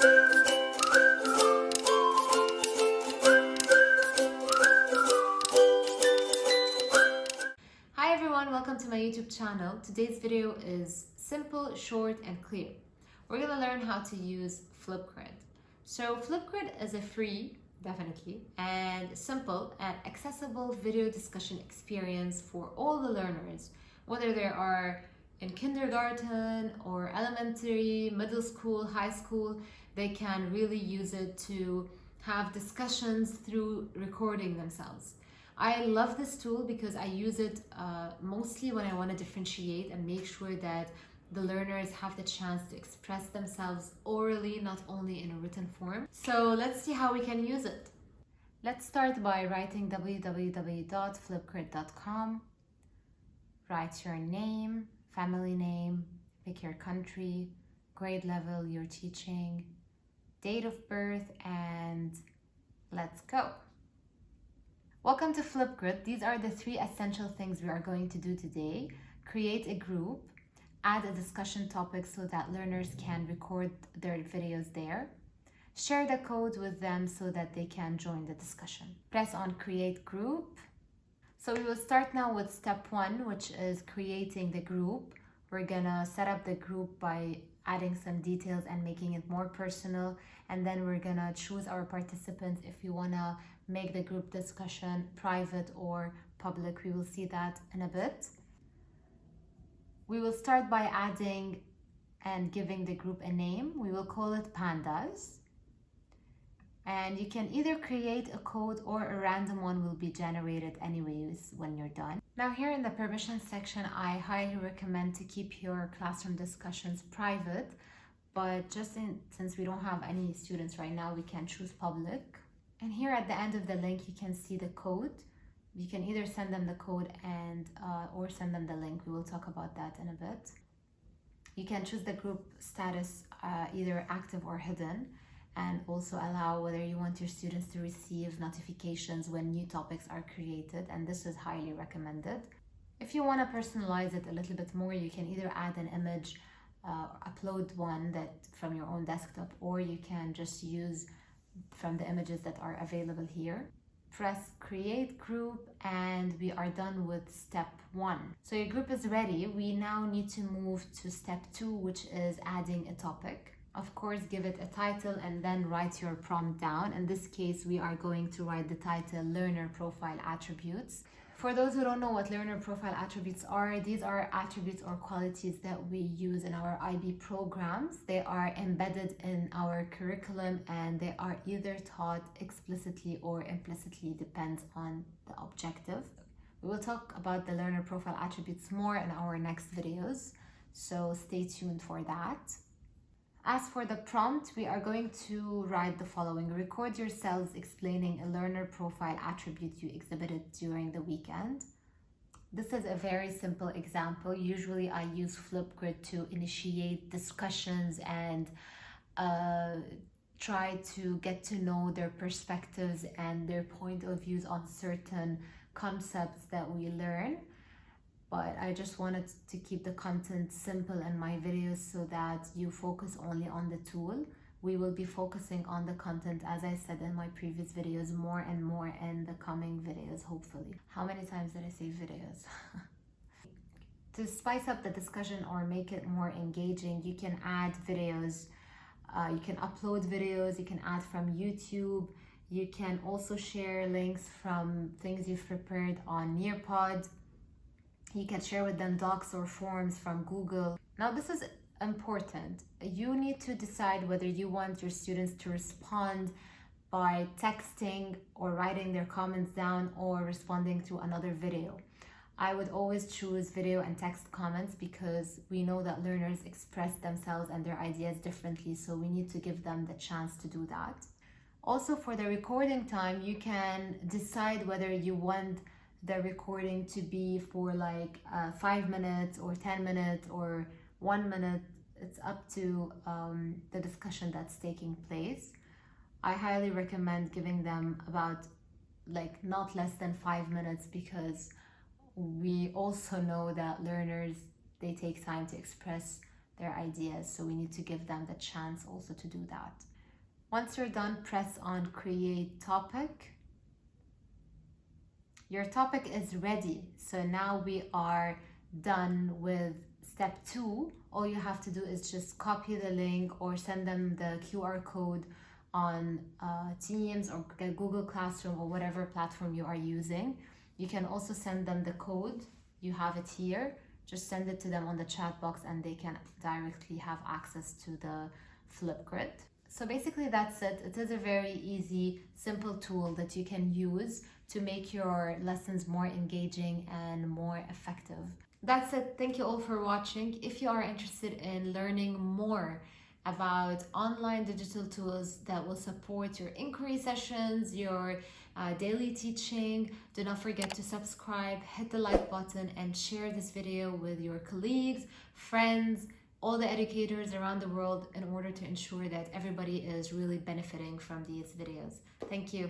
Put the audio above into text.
Hi everyone, welcome to my YouTube channel. Today's video is simple, short, and clear. We're gonna learn how to use Flipgrid. So Flipgrid is a free, definitely, and simple and accessible video discussion experience for all the learners, whether they are in kindergarten or elementary, middle school, high school. They can really use it to have discussions through recording themselves. I love this tool because I use it mostly when I want to differentiate and make sure that the learners have the chance to express themselves orally, not only in a written form. So let's see how we can use it. Let's start by writing www.flipgrid.com. Write your name, family name, pick your country, grade level you're teaching, date of birth, and let's go. Welcome to Flipgrid. These are the 3 essential things we are going to do today. Create a group, add a discussion topic so that learners can record their videos there, share the code with them so that they can join the discussion. Press on create group. So we will start now with step 1, which is creating the group. We're gonna set up the group by adding some details and making it more personal, and then we're gonna choose our participants if we wanna make the group discussion private or public. We will see that in a bit. We will start by adding and giving the group a name. We will call it Pandas. And you can either create a code or a random one will be generated anyways when you're done. Now here in the permissions section, I highly recommend to keep your classroom discussions private, but since we don't have any students right now, we can choose public. And here at the end of the link, you can see the code. You can either send them the code or send them the link. We will talk about that in a bit. You can choose the group status, either active or hidden, and also allow whether you want your students to receive notifications when new topics are created, and this is highly recommended. If you want to personalize it a little bit more, you can either add an image, upload one that from your own desktop, or you can just use from the images that are available here. Press create group and we are done with step 1. So your group is ready. We now need to move to step 2, which is adding a topic. Of course, give it a title and then write your prompt down. In this case, we are going to write the title Learner Profile Attributes. For those who don't know what learner profile attributes are, these are attributes or qualities that we use in our IB programs. They are embedded in our curriculum and they are either taught explicitly or implicitly, depends on the objective. We will talk about the learner profile attributes more in our next videos, so stay tuned for that. As for the prompt, we are going to write the following. Record yourselves explaining a learner profile attribute you exhibited during the weekend. This is a very simple example. Usually I use Flipgrid to initiate discussions and try to get to know their perspectives and their point of views on certain concepts that we learn. But I just wanted to keep the content simple in my videos so that you focus only on the tool. We will be focusing on the content, as I said in my previous videos, more and more in the coming videos, hopefully. How many times did I say videos? To spice up the discussion or make it more engaging, you can add videos. You can upload videos, you can add from YouTube. You can also share links from things you've prepared on Nearpod. You can share with them docs or forms from Google. Now this is important. You need to decide whether you want your students to respond by texting or writing their comments down or responding through another video. I would always choose video and text comments because we know that learners express themselves and their ideas differently, so we need to give them the chance to do that. Also, for the recording time, you can decide whether you want the recording to be for like 5 minutes or 10 minutes or 1 minute. It's up to the discussion that's taking place. I highly recommend giving them about like not less than 5 minutes because we also know that learners, they take time to express their ideas. So we need to give them the chance also to do that. Once you're done, press on create topic. Your topic is ready. So now we are done with step 2. All you have to do is just copy the link or send them the QR code on Teams or Google Classroom or whatever platform you are using. You can also send them the code. You have it here. Just send it to them on the chat box and they can directly have access to the Flipgrid. So basically that's it. It is a very easy, simple tool that you can use to make your lessons more engaging and more effective. That's it. Thank you all for watching. If you are interested in learning more about online digital tools that will support your inquiry sessions, your daily teaching, do not forget to subscribe, hit the like button, and share this video with your colleagues, friends, all the educators around the world in order to ensure that everybody is really benefiting from these videos. Thank you.